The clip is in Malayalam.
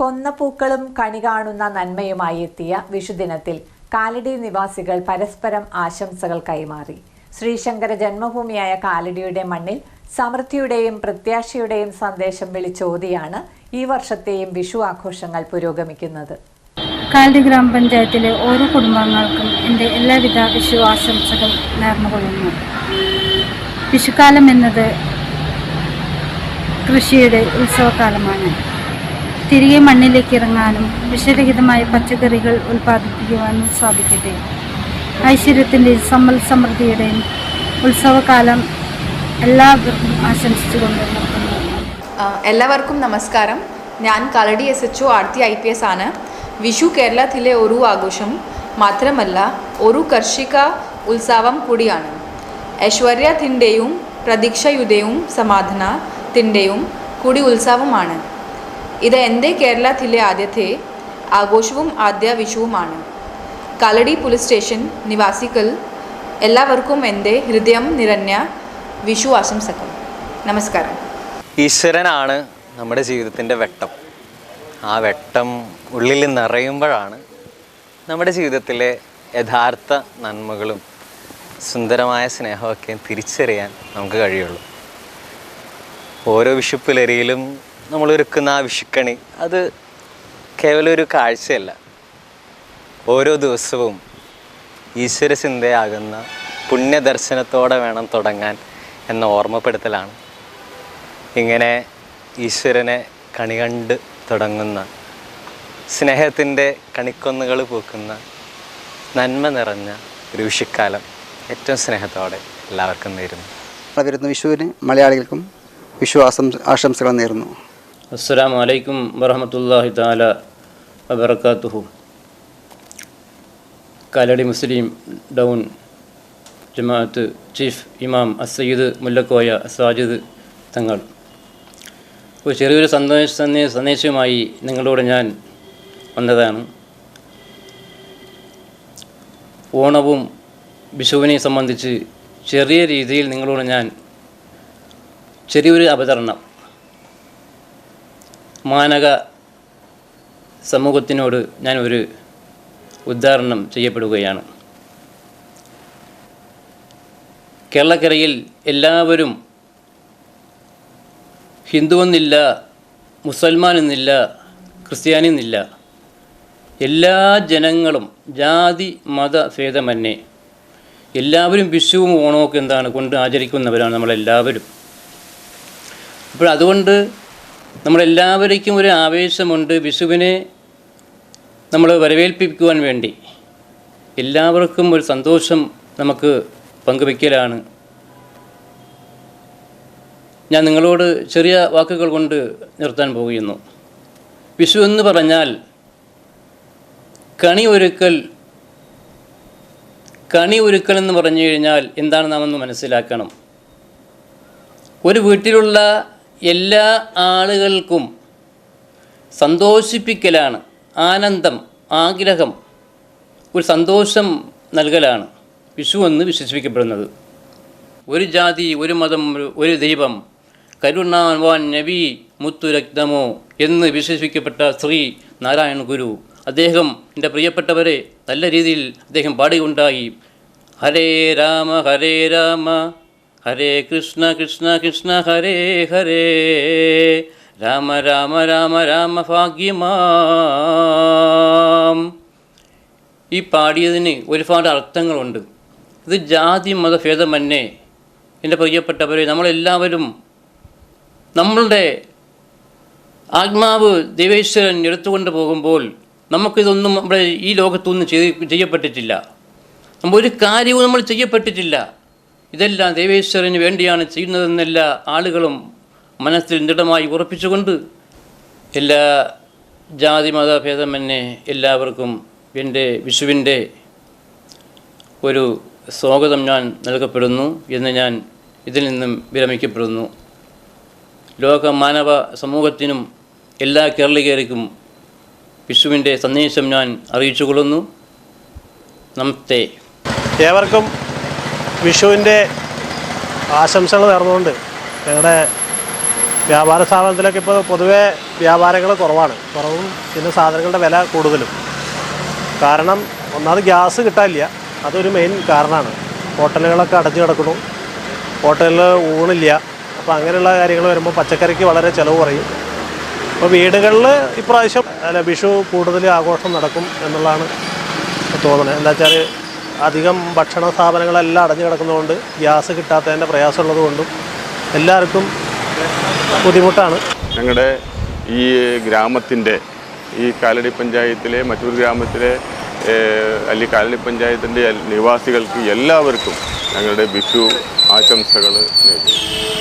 കൊന്ന പൂക്കളും കണി കാണുന്ന നന്മയുമായി എത്തിയ വിഷുദിനത്തിൽ കാലടി നിവാസികൾ പരസ്പരം ആശംസകൾ കൈമാറി. ശ്രീശങ്കര ജന്മഭൂമിയായ കാലടിയുടെ മണ്ണിൽ സമൃദ്ധിയുടെയും പ്രത്യാശയുടെയും സന്ദേശം വിളിച്ചോതിയാണ് ഈ വർഷത്തെയും വിഷു ആഘോഷങ്ങൾ പുരോഗമിക്കുന്നത്. കാലടി ഗ്രാമപഞ്ചായത്തിലെ ഓരോ കുടുംബാംഗങ്ങൾക്കും എൻ്റെ എല്ലാവിധ വിഷു ആശംസകൾ നേർന്നുകൊള്ളുന്നു. വിഷുക്കാലം എന്നത് കൃഷിയുടെ ഉത്സവകാലമാണ്. തിരികെ മണ്ണിലേക്ക് ഇറങ്ങാനും വിഷരഹിതമായ പച്ചക്കറികൾ ഉൽപ്പാദിപ്പിക്കുവാനും സാധിക്കട്ടെ. ഐശ്വര്യത്തിൻ്റെയും സമ്പൽ സമൃദ്ധിയുടെയും ഉത്സവകാലം എല്ലാവർക്കും ആശംസിച്ചുകൊണ്ട് നിർത്തുന്നു. എല്ലാവർക്കും നമസ്കാരം. ഞാൻ കാലടി SHO ആർത്തി IPS ആണ്. വിഷു കേരളത്തിലെ ഒരു ആഘോഷം മാത്രമല്ല, ഒരു കാർഷിക ഉത്സവം കൂടിയാണ്. ഐശ്വര്യത്തിൻ്റെയും പ്രതീക്ഷയുടെയും സമാധാനത്തിൻ്റെയും കൂടി ഉത്സവമാണ്. ഇത് എൻ്റെ കേരളത്തിലെ ആദ്യത്തെ ആഘോഷവും ആദ്യ വിഷുവുമാണ്. കാലടി പോലീസ് സ്റ്റേഷൻ നിവാസികൾ എല്ലാവർക്കും എൻ്റെ ഹൃദയം നിറഞ്ഞ വിഷു ആശംസകൾ. നമസ്കാരം. ഈശ്വരനാണ് നമ്മുടെ ജീവിതത്തിൻ്റെ വെട്ടം. ആ വെട്ടം ഉള്ളിൽ നിറയുമ്പോഴാണ് നമ്മുടെ ജീവിതത്തിലെ യഥാർത്ഥ നന്മകളും സുന്ദരമായ സ്നേഹമൊക്കെ തിരിച്ചറിയാൻ നമുക്ക് കഴിയുള്ളൂ. ഓരോ വിഷുപ്പുലരിയിലും നമ്മൾ ഒരുക്കുന്ന ആ വിഷുക്കണി അത് കേവലം ഒരു കാഴ്ചയല്ല, ഓരോ ദിവസവും ഈശ്വര ചിന്തയാകുന്ന പുണ്യദർശനത്തോടെ വേണം തുടങ്ങാൻ എന്ന ഓർമ്മപ്പെടുത്തലാണ്. ഇങ്ങനെ ഈശ്വരനെ കണി കണ്ട് തുടങ്ങുന്ന, സ്നേഹത്തിൻ്റെ കണിക്കൊന്നുകൾ പൂക്കുന്ന നന്മ നിറഞ്ഞ ഒരു വിഷുക്കാലം ഏറ്റവും സ്നേഹത്തോടെ എല്ലാവർക്കും നേരുന്നു. വരുന്ന വിഷുവിന് മലയാളികൾക്കും വിഷു ആശംസകൾ നേരുന്നു. അസ്സലാമു അലൈക്കും വറഹ്മത്തുള്ളാഹി തആല വബറകാതുഹു. കാലടി മുസ്ലിം ഡൗൺ ജമാഅത്ത് ചീഫ് ഇമാം അസ്സയ്യിദ് മുല്ലക്കോയ സാജിദ് തങ്ങൾ ഒരു ചെറിയൊരു സന്ദേശവുമായി നിങ്ങളോട് ഞാൻ വന്നതാണ്. ഓണവും വിഷുവിനെ സംബന്ധിച്ച് ചെറിയ രീതിയിൽ നിങ്ങളോട് ഞാൻ ചെറിയൊരു അവതരണം മാനക സമൂഹത്തിനോട് ഞാൻ ഒരു ഉദാഹരണം ചെയ്യപ്പെടുകയാണ്. കേരളക്കരയിൽ എല്ലാവരും ഹിന്ദുവെന്നില്ല, മുസൽമാൻ എന്നില്ല, ക്രിസ്ത്യാനി എന്നില്ല, എല്ലാ ജനങ്ങളും ജാതി മത ഭേദമന്യേ എല്ലാവരും വിഷുവും ഓണമൊക്കെ കൊണ്ട് ആചരിക്കുന്നവരാണ് നമ്മളെല്ലാവരും. അപ്പോൾ അതുകൊണ്ട് നമ്മളെല്ലാവർക്കും ഒരു ആവേശമുണ്ട്. വിഷുവിനെ നമ്മൾ വരവേൽപ്പിക്കുവാൻ വേണ്ടി എല്ലാവർക്കും ഒരു സന്തോഷം നമുക്ക് പങ്കുവയ്ക്കലാണ്. ഞാൻ നിങ്ങളോട് ചെറിയ വാക്കുകൾ കൊണ്ട് നിർത്താൻ പോകുന്നു. വിഷു എന്ന് പറഞ്ഞാൽ കണി ഒരുക്കൽ എന്ന് പറഞ്ഞു കഴിഞ്ഞാൽ എന്താണ് നാം ഒന്ന് മനസ്സിലാക്കണം. ഒരു വീട്ടിലുള്ള എല്ലാ ആളുകൾക്കും സന്തോഷിപ്പിക്കലാണ്, ആനന്ദം, ആഗ്രഹം, ഒരു സന്തോഷം നൽകലാണ് വിഷു എന്ന് വിശേഷിപ്പിക്കപ്പെടുന്നത്. ഒരു ജാതി, ഒരു മതം, ഒരു ദൈവം, കരുണാവാൻ നബി മുത്തുരക്തമോ എന്ന് വിശേഷിപ്പിക്കപ്പെട്ട ശ്രീ നാരായണ ഗുരു, അദ്ദേഹം എൻ്റെ പ്രിയപ്പെട്ടവരെ നല്ല രീതിയിൽ അദ്ദേഹം പാടുകയുണ്ടായി. ഹരേ രാമ ഹരേ രാമ ഹരേ കൃഷ്ണ കൃഷ്ണ കൃഷ്ണ ഹരേ ഹരേ രാമ രാമ രാമ രാമ ഭാഗ്യമാം. ഈ പാടിയതിന് ഒരുപാട് അർത്ഥങ്ങളുണ്ട്. ഇത് ജാതി മതഭേദമന്യേ എൻ്റെ പ്രിയപ്പെട്ടവരെ നമ്മളെല്ലാവരും നമ്മളുടെ ആത്മാവ് ദൈവേശ്വരൻ എടുത്തുകൊണ്ട് പോകുമ്പോൾ നമുക്കിതൊന്നും നമ്മുടെ ഈ ലോകത്തൊന്നും ചെയ്യപ്പെട്ടിട്ടില്ല. ഒരു കാര്യവും നമ്മൾ ചെയ്യപ്പെട്ടിട്ടില്ല. ഇതെല്ലാം ദൈവേശ്വരന് വേണ്ടിയാണ് ചെയ്യുന്നതെന്നെല്ലാ ആളുകളും മനസ്സിൽ ദൃഢമായി ഉറപ്പിച്ചുകൊണ്ട് എല്ലാ ജാതി മതഭേദമന്യേ എല്ലാവർക്കും എൻ്റെ വിഷുവിൻ്റെ ഒരു സ്വാഗതം ഞാൻ നൽകപ്പെടുന്നു എന്ന് ഞാൻ ഇതിൽ നിന്നും വിരമിക്കപ്പെടുന്നു. ലോക മാനവ സമൂഹത്തിനും എല്ലാ കേരളീയർക്കും വിഷുവിൻ്റെ സന്ദേശം ഞാൻ അറിയിച്ചുകൊള്ളുന്നു. നമസ്തേ. ഏവർക്കും വിഷുവിൻ്റെ ആശംസകൾ നേർന്നുകൊണ്ട് ഞങ്ങളുടെ വ്യാപാര സ്ഥാപനത്തിലൊക്കെ ഇപ്പോൾ പൊതുവേ വ്യാപാരങ്ങൾ കുറവും പിന്നെ സാധനങ്ങളുടെ വില കൂടുതലും. കാരണം ഒന്നാമത് ഗ്യാസ് കിട്ടാനില്ല, അതൊരു മെയിൻ കാരണമാണ്. ഹോട്ടലുകളൊക്കെ അടഞ്ഞു കിടക്കുന്നു, ഹോട്ടലിൽ ഊണില്ല. അപ്പോൾ അങ്ങനെയുള്ള കാര്യങ്ങൾ വരുമ്പോൾ പച്ചക്കറിക്ക് വളരെ ചിലവ് കുറയും. അപ്പോൾ വീടുകളിൽ ഇപ്രാവശ്യം വിഷു കൂടുതൽ ആഘോഷം നടക്കും എന്നുള്ളതാണ് തോന്നുന്നത്. എന്താ വെച്ചാൽ അധികം ഭക്ഷണ സ്ഥാപനങ്ങളെല്ലാം അടഞ്ഞു കിടക്കുന്നതുകൊണ്ട് ഗ്യാസ് കിട്ടാത്തതിൻ്റെ പ്രയാസമുള്ളത് കൊണ്ടും എല്ലാവർക്കും ബുദ്ധിമുട്ടാണ്. ഞങ്ങളുടെ ഈ ഗ്രാമത്തിൻ്റെ ഈ കാലടി പഞ്ചായത്തിലെ മറ്റൊരു ഗ്രാമത്തിലെ അല്ലെങ്കിൽ കാലടി പഞ്ചായത്തിൻ്റെ നിവാസികൾക്ക് എല്ലാവർക്കും ഞങ്ങളുടെ വിഷു ആശംസകൾ നേരുന്നു.